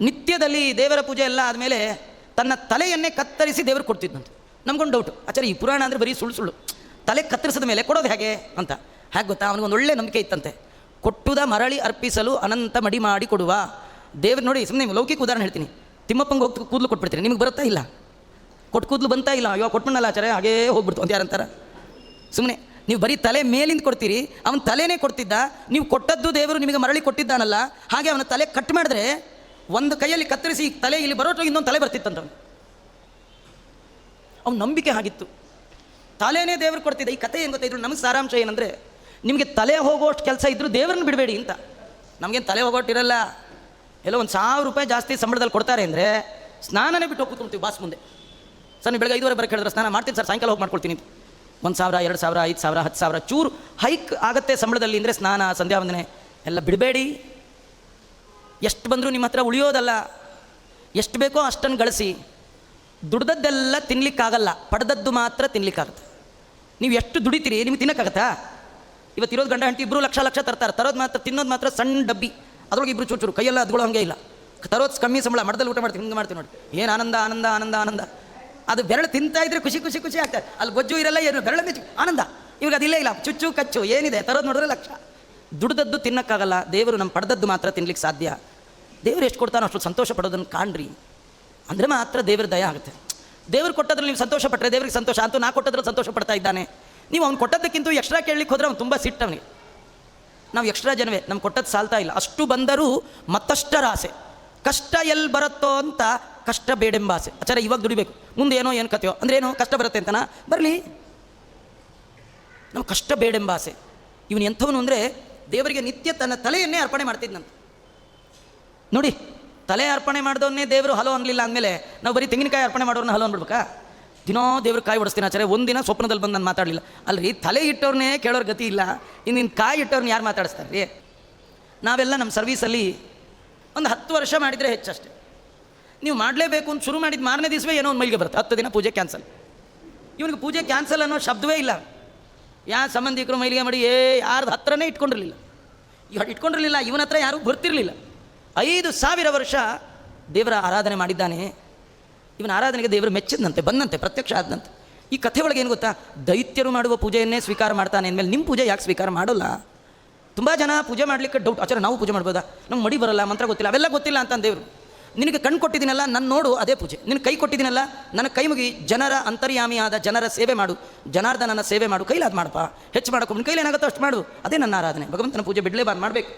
ನಿತ್ಯದಲ್ಲಿ ದೇವರ ಪೂಜೆ ಎಲ್ಲ ಆದಮೇಲೆ ತನ್ನ ತಲೆಯನ್ನೇ ಕತ್ತರಿಸಿ ದೇವರು ಕೊಡ್ತಿದ್ದಂತೆ. ನಮ್ಗೊಂದು ಡೌಟು, ಆಚಾರ್ಯ ಈ ಪುರಾಣ ಅಂದರೆ ಬರೀ ಸುಳ್ಳು ಸುಳ್ಳು, ತಲೆ ಕತ್ತರಿಸಿದ ಮೇಲೆ ಕೊಡೋದು ಹೇಗೆ ಅಂತ. ಹೇಗೆ ಗೊತ್ತಾ, ಅವನಿಗೊಂದು ಒಳ್ಳೆ ನಂಬಿಕೆ ಇತ್ತಂತೆ. ಕೊಟ್ಟುದ ಮರಳಿ ಅರ್ಪಿಸಲು ಅನಂತ ಮಡಿ ಮಾಡಿ ಕೊಡುವ ದೇವ್ರು. ನೋಡಿ, ಸುಮ್ಮನೆ ಲೌಕಿಕ ಉದಾಹರಣೆ ಹೇಳ್ತೀನಿ. ತಿಮ್ಮಪ್ಪಂಗೆ ಹೋಗಿ ಕೂದಲು ಕೊಟ್ಬಿಡ್ತೀನಿ, ನಿಮಗೆ ಬರುತ್ತಾ ಇಲ್ಲ? ಕೊಟ್ಟು ಕೂದಲು ಬಂತಾ ಇಲ್ಲ, ಅಯ್ಯೋ ಕೊಟ್ಬಿಡಲ್ಲ ಆಚಾರ್ಯ, ಹಾಗೇ ಹೋಗ್ಬಿಡ್ತು ಅಂತ ಯಾರಂತಾರ. ಸುಮ್ಮನೆ ನೀವು ಬರೀ ತಲೆ ಮೇಲಿಂದ ಕೊಡ್ತೀರಿ, ಅವನ ತಲೆನೇ ಕೊಡ್ತಿದ್ದ. ನೀವು ಕೊಟ್ಟದ್ದು ದೇವರು ನಿಮಗೆ ಮರಳಿ ಕೊಟ್ಟಿದ್ದಾನಲ್ಲ, ಹಾಗೆ ಅವನ ತಲೆ ಕಟ್ ಮಾಡಿದ್ರೆ ಒಂದು ಕೈಯಲ್ಲಿ ಕತ್ತರಿಸಿ ತಲೆ ಇಲ್ಲಿ ಬರೋಟ್ರಿಗೆ ಇನ್ನೊಂದು ತಲೆ ಬರ್ತಿತ್ತಂತ. ಅವ್ನ ನಂಬಿಕೆ ಆಗಿತ್ತು, ತಲೆನೇ ದೇವ್ರು ಕೊಡ್ತಿದ್ದ. ಈ ಕಥೆ ಏನು ಗೊತ್ತಾಯಿದ್ರು ನಮಗೆ ಸಾರಾಂಶ ಏನಂದರೆ, ನಿಮಗೆ ತಲೆ ಹೋಗೋಷ್ಟು ಕೆಲಸ ಇದ್ದರೂ ದೇವ್ರನ್ನ ಬಿಡಬೇಡಿ ಅಂತ. ನಮಗೇನು ತಲೆ ಹೋಗೋಟ್ಟಿರಲ್ಲ. ಎಲ್ಲೋ ಒಂದು 1000 ರೂಪಾಯಿ ಜಾಸ್ತಿ ಸಂಬಳದಲ್ಲಿ ಕೊಡ್ತಾರೆ ಅಂದರೆ ಸ್ನಾನನೇ ಬಿಟ್ಟು ಹೋಗ್ಕೊತೀವಿ ಬಾಸ್ ಮುಂದೆ. ಸರ್ ನೀವು ಬೆಳಗ್ಗೆ 5:15 ಬರೋಕೆ ಹೇಳಿದ್ರೆ ಸ್ನಾನ ಮಾಡ್ತೀನಿ ಸರ್, ಸಾಯಂಕಾಲ ಹೋಗಿ ಮಾಡ್ಕೊಳ್ತೀನಿ. 1,000 2,000 5,000 10,000 ಚೂರು ಹೈಕ್ ಆಗುತ್ತೆ ಸಂಬಳದಲ್ಲಿ ಅಂದರೆ ಸ್ನಾನ ಸಂಧ್ಯಾ ವಂದನೆ ಎಲ್ಲ ಬಿಡಬೇಡಿ. ಎಷ್ಟು ಬಂದರೂ ನಿಮ್ಮ ಹತ್ರ ಉಳಿಯೋದಲ್ಲ, ಎಷ್ಟು ಬೇಕೋ ಅಷ್ಟನ್ನು ಗಳಿಸಿ. ದುಡ್ದದ್ದೆಲ್ಲ ತಿನ್ನಲಿಕ್ಕಾಗಲ್ಲ, ಪಡೆದದ್ದು ಮಾತ್ರ ತಿನ್ನಲಿಕ್ಕಾಗುತ್ತೆ. ನೀವು ಎಷ್ಟು ದುಡಿತೀರಿ ನಿಮ್ಗೆ ತಿನ್ನೋಕ್ಕಾಗತ್ತಾ? ಇವತ್ತಿರೋದು ಗಂಡ ಹೆಂಡತಿ ಇಬ್ಬರು ಲಕ್ಷ ತರ್ತಾರೆ, ತರೋದು ಮಾತ್ರ ತಿನ್ನೋದು ಮಾತ್ರ ಸಣ್ಣ ಡಬ್ಬಿ, ಅದ್ರೊಳಗೆ ಇಬ್ಬರು ಚೂರು ಕೈಯೆಲ್ಲ ಅದ್ಗಳು ಹಂಗೆ ಇಲ್ಲ. ತರೋದು ಕಮ್ಮಿ ಸಂಬಳ, ಮಠದಲ್ಲಿ ಊಟ ಮಾಡ್ತೀವಿ, ಹಿಂಗೆ ಮಾಡ್ತೀವಿ ನೋಡಿ, ಏನು ಆನಂದ ಆನಂದ ಆನಂದ ಆನಂದ. ಅದು ಬೆರಳು ತಿಂತಾ ಇದ್ರೆ ಖುಷಿ ಖುಷಿ ಖುಷಿ ಆಗ್ತದೆ. ಅಲ್ಲಿ ಗೊಜ್ಜು ಇರಲ್ಲ, ಏನು ಬೆರಳು ಮೆಚ್ಚು ಆನಂದ. ಇವಾಗ ಅದಿಲ್ಲ ಇಲ್ಲ, ಚುಚ್ಚು ಕಚ್ಚು ಏನಿದೆ, ತರೋದು ನೋಡಿದ್ರೆ ಲಕ್ಷ. ದುಡ್ದದ್ದು ತಿನ್ನೋಕ್ಕಾಗಲ್ಲ, ದೇವರು ನಮ್ಮ ಪಡೆದದ್ದು ಮಾತ್ರ ತಿನ್ಲಿಕ್ಕೆ ಸಾಧ್ಯ. ದೇವರು ಎಷ್ಟು ಕೊಡ್ತಾನೋ ಅಷ್ಟು ಸಂತೋಷ ಪಡೋದನ್ನು ಕಾಣ್ರಿ, ಅಂದರೆ ಮಾತ್ರ ದೇವ್ರ ದಯ ಆಗುತ್ತೆ. ದೇವ್ರು ಕೊಟ್ಟದ್ರಲ್ಲಿ ನೀವು ಸಂತೋಷ ಪಟ್ಟರೆ ದೇವ್ರಿಗೆ ಸಂತೋಷ ಅಂತೂ. ನಾ ಕೊಟ್ಟದ್ರಲ್ಲಿ ಸಂತೋಷ ಪಡ್ತಾ ಇದ್ದಾನೆ. ನೀವು ಅವ್ನು ಕೊಟ್ಟದ್ದಕ್ಕಿಂತ ಎಕ್ಸ್ಟ್ರಾ ಕೇಳಲಿಕ್ಕೆ ಹೋದ್ರೆ ಅವ್ನು ತುಂಬ ಸಿಟ್ಟವನಿಗೆ. ನಾವು ಎಕ್ಸ್ಟ್ರಾ ಜನವೇ, ನಮ್ಗೆ ಕೊಟ್ಟದ್ದು ಸಾಲ್ತಾ ಇಲ್ಲ. ಅಷ್ಟು ಬಂದರೂ ಮತ್ತಷ್ಟರ ಆಸೆ. ಕಷ್ಟ ಎಲ್ಲಿ ಬರುತ್ತೋ ಅಂತ ಕಷ್ಟ ಬೇಡೆಂಬ ಆಸೆ. ಆಚಾರ ಇವಾಗ ದುಡಿಬೇಕು, ಮುಂದೆ ಏನೋ ಏನು ಕಥೆಯೋ ಅಂದರೆ ಏನೋ ಕಷ್ಟ ಬರುತ್ತೆ ಅಂತನಾ, ಬರಲಿ, ನಾವು ಕಷ್ಟ ಬೇಡೆಂಬ ಆಸೆ. ಇವನು ಎಂಥವನು ಅಂದರೆ ದೇವರಿಗೆ ನಿತ್ಯ ತನ್ನ ತಲೆಯನ್ನೇ ಅರ್ಪಣೆ ಮಾಡ್ತಿದ್ನಂತ. ನೋಡಿ, ತಲೆ ಅರ್ಪಣೆ ಮಾಡಿದವನ್ನೇ ದೇವರು ಹಲೋ ಅನ್ನಲಿಲ್ಲ ಅಂದಮೇಲೆ ನಾವು ಬರೀ ತೆಂಗಿನಕಾಯಿ ಅರ್ಪಣೆ ಮಾಡೋರನ್ನ ಹಲೋ ಅಂದ್ಬಿಡ್ಬೇಕಾ? ದಿನೋ ದೇವ್ರ ಕಾಯಿ ಹೊಡಿಸ್ತೀನಿ ಆಚಾರ್ಯ, ಒಂದಿನ ಸ್ವಪ್ನದಲ್ಲಿ ಬಂದು ನಾನು ಮಾತಾಡಲಿಲ್ಲ ಅಲ್ರಿ. ತಲೆ ಇಟ್ಟವ್ರನ್ನೇ ಕೇಳೋರ ಗತಿ ಇಲ್ಲ, ಇನ್ನಿನ್ನು ಕಾಯಿ ಇಟ್ಟವ್ರನ್ನ ಯಾರು ಮಾತಾಡಿಸ್ತಾರೆ ರೀ? ನಾವೆಲ್ಲ ನಮ್ಮ ಸರ್ವೀಸಲ್ಲಿ ಒಂದು 10 ವರ್ಷ ಮಾಡಿದರೆ ಹೆಚ್ಚಷ್ಟೇ. ನೀವು ಮಾಡಲೇಬೇಕು ಅಂತ ಶುರು ಮಾಡಿದ ಮಾರನೇ ದಿವಸವೇ ಏನೋ ಒಂದು ಮೈಲಿಗೆ ಬರುತ್ತೆ, 10 ದಿನ ಪೂಜೆ ಕ್ಯಾನ್ಸಲ್. ಇವನಿಗೆ ಪೂಜೆ ಕ್ಯಾನ್ಸಲ್ ಅನ್ನೋ ಶಬ್ದವೇ ಇಲ್ಲ. ಯಾರು ಸಂಬಂಧಿಕರು ಮೈಲಿಗೆ ಮಾಡಿ ಯಾರ್ದು ಹತ್ರನೇ ಇಟ್ಕೊಂಡಿರಲಿಲ್ಲ. ಇಟ್ಕೊಂಡಿರಲಿಲ್ಲ, ಇವನ ಹತ್ರ ಯಾರೂ ಬರ್ತಿರಲಿಲ್ಲ. 5,000 ವರ್ಷ ದೇವರ ಆರಾಧನೆ ಮಾಡಿದ್ದಾನೆ. ಇವನ ಆರಾಧನೆಗೆ ದೇವರು ಮೆಚ್ಚಿದಂತೆ, ಬಂದಂತೆ, ಪ್ರತ್ಯಕ್ಷ ಆದಂತೆ. ಈ ಕಥೆ ಒಳಗೆ ಏನು ಗೊತ್ತಾ, ದೈತ್ಯರು ಮಾಡುವ ಪೂಜೆಯನ್ನೇ ಸ್ವೀಕಾರ ಮಾಡ್ತಾನೆ ಅಂದಮೇಲೆ ನಿಮ್ಮ ಪೂಜೆ ಯಾಕೆ ಸ್ವೀಕಾರ ಮಾಡೋಲ್ಲ? ತುಂಬ ಜನ ಪೂಜೆ ಮಾಡಲಿಕ್ಕೆ ಡೌಟ್, ಆಚಾರ ನಾವು ಪೂಜೆ ಮಾಡ್ಬೋದಾ, ನಮ್ಗೆ ಮಡಿ ಬರಲ್ಲ, ಮಂತ್ರ ಗೊತ್ತಿಲ್ಲ, ಅವೆಲ್ಲ ಗೊತ್ತಿಲ್ಲ ಅಂತ ದೇವರು. ನಿನಗೆ ಕಣ್ಣು ಕೊಟ್ಟಿದ್ದೀನಲ್ಲ, ನನ್ನ ನೋಡು, ಅದೇ ಪೂಜೆ. ನಿನಗೆ ಕೈ ಕೊಟ್ಟಿದ್ದೀನಲ್ಲ, ನನ್ನ ಕೈ ಮುಗಿ ಜನರ ಅಂತರ್ಯಾಮಿಯಾದ ಜನರ ಸೇವೆ ಮಾಡು, ಜನಾರ್ದನನ ಸೇವೆ ಮಾಡು, ಕೈಲಾದ ಮಾಡಪ್ಪ, ಹೆಚ್ಚು ಮಾಡೋಕೆ ನಿನ್ನ ಕೈಲಿ ಏನಾಗುತ್ತೋ ಅಷ್ಟು ಮಾಡು, ಅದೇ ನನ್ನ ಆರಾಧನೆ. ಭಗವಂತನ ಪೂಜೆ ಬಿಡಲೇಬಾರ್ದು, ಮಾಡಬೇಕು.